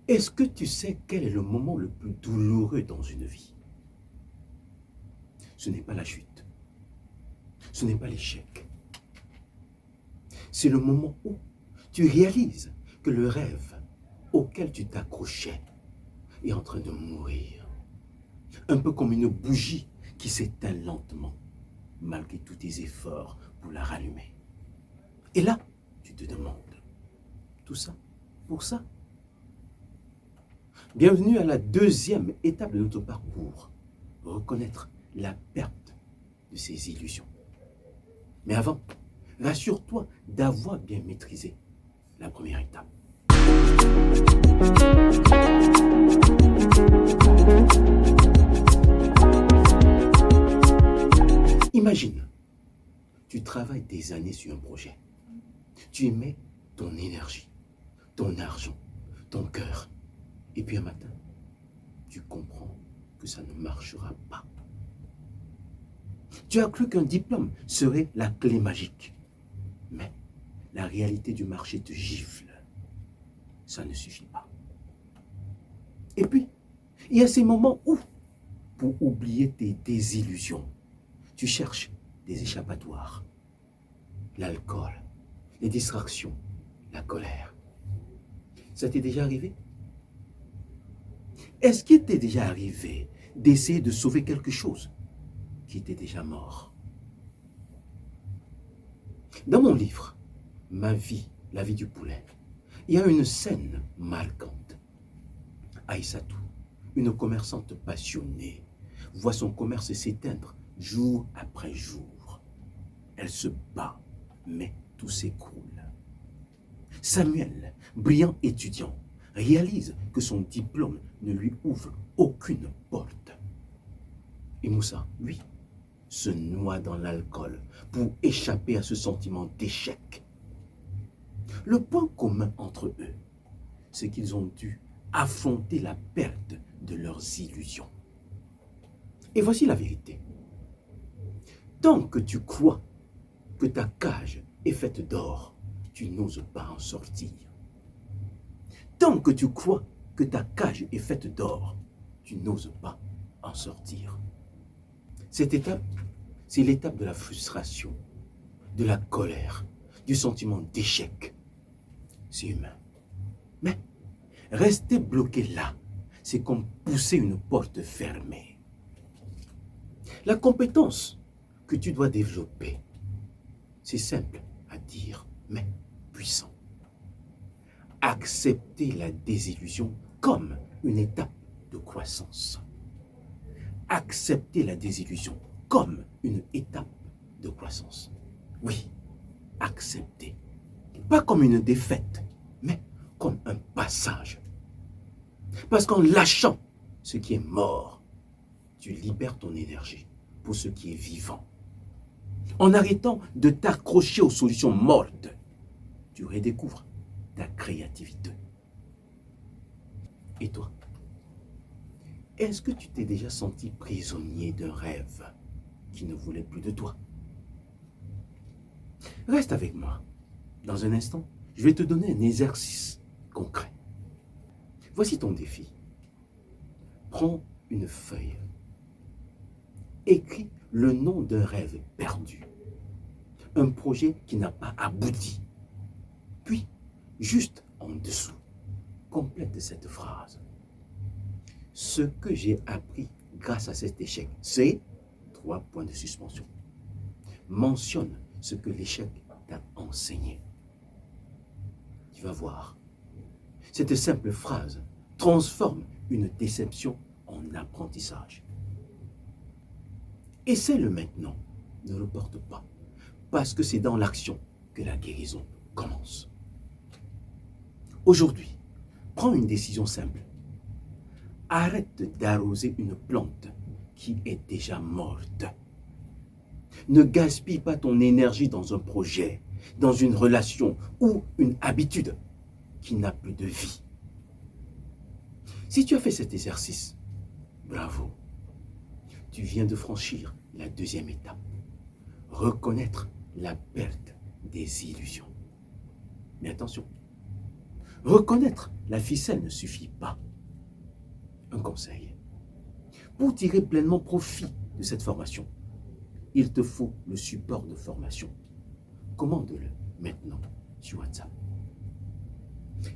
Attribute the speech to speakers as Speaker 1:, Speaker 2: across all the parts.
Speaker 1: Est-ce que tu sais quel est le moment le plus douloureux dans une vie? Ce n'est pas la chute, ce n'est pas l'échec. C'est le moment où tu réalises que le rêve auquel tu t'accrochais est en train de mourir. Un peu comme une bougie qui s'éteint lentement, malgré tous tes efforts pour la rallumer. Et là, tu te demandes, tout ça pour ça? Bienvenue à la deuxième étape de notre parcours, reconnaître la perte de ses illusions. Mais avant, rassure-toi d'avoir bien maîtrisé la première étape. Imagine, tu travailles des années sur un projet. Tu y mets ton énergie, ton argent, ton cœur. Et puis un matin, tu comprends que ça ne marchera pas. Tu as cru qu'un diplôme serait la clé magique. Mais la réalité du marché te gifle. Ça ne suffit pas. Et puis, il y a ces moments où, pour oublier tes désillusions, tu cherches des échappatoires. L'alcool, les distractions, la colère. Ça t'est déjà arrivé? Est-ce qu'il t'est déjà arrivé d'essayer de sauver quelque chose qui était déjà mort? Dans mon livre, Ma vie, la vie du poulet, il y a une scène marquante. Aïssatou, une commerçante passionnée, voit son commerce s'éteindre jour après jour. Elle se bat, mais tout s'écroule. Samuel, brillant étudiant, réalise que son diplôme ne lui ouvre aucune porte. Et Moussa, lui, se noie dans l'alcool pour échapper à ce sentiment d'échec. Le point commun entre eux, c'est qu'ils ont dû affronter la perte de leurs illusions. Et voici la vérité. Tant que tu crois que ta cage est faite d'or, tu n'oses pas en sortir. Tant que tu crois que ta cage est faite d'or, tu n'oses pas en sortir. Cette étape, c'est l'étape de la frustration, de la colère, du sentiment d'échec. C'est humain. Mais rester bloqué là, c'est comme pousser une porte fermée. La compétence que tu dois développer, c'est simple à dire, mais puissant. Accepter la désillusion comme une étape de croissance. Accepter la désillusion comme une étape de croissance. Oui, accepter. Pas comme une défaite, mais comme un passage. Parce qu'en lâchant ce qui est mort, tu libères ton énergie pour ce qui est vivant. En arrêtant de t'accrocher aux solutions mortes, tu redécouvres ta créativité. Et toi, est-ce que tu t'es déjà senti prisonnier d'un rêve qui ne voulait plus de toi? Reste avec moi. Dans un instant, je vais te donner un exercice concret. Voici ton défi. Prends une feuille. Écris le nom d'un rêve perdu. Un projet qui n'a pas abouti. Puis, juste en dessous, complète cette phrase. Ce que j'ai appris grâce à cet échec, c'est 3 points de suspension. Mentionne ce que l'échec t'a enseigné. Tu vas voir. Cette simple phrase transforme une déception en apprentissage. Essaie-le maintenant. Ne le porte pas. Parce que c'est dans l'action que la guérison commence. Aujourd'hui, prends une décision simple. Arrête d'arroser une plante qui est déjà morte. Ne gaspille pas ton énergie dans un projet, dans une relation ou une habitude qui n'a plus de vie. Si tu as fait cet exercice, bravo. Tu viens de franchir la deuxième étape. Reconnaître la perte des illusions. Mais attention, Reconnaître la ficelle ne suffit pas. Un conseil. Pour tirer pleinement profit de cette formation, il te faut le support de formation. Commande-le maintenant sur WhatsApp.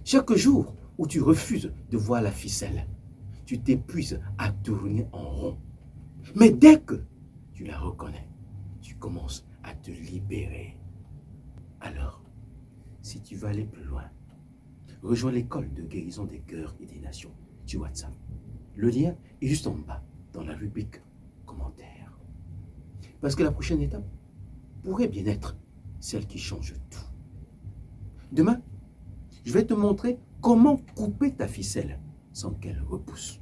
Speaker 1: Chaque jour où tu refuses de voir la ficelle, tu t'épuises à tourner en rond. Mais dès que tu la reconnais, tu commences à te libérer. Alors, si tu veux aller plus loin, rejoins l'école de guérison des cœurs et des nations sur WhatsApp. Le lien est juste en bas, dans la rubrique commentaires. Parce que la prochaine étape pourrait bien être celle qui change tout. Demain, je vais te montrer comment couper ta ficelle sans qu'elle repousse.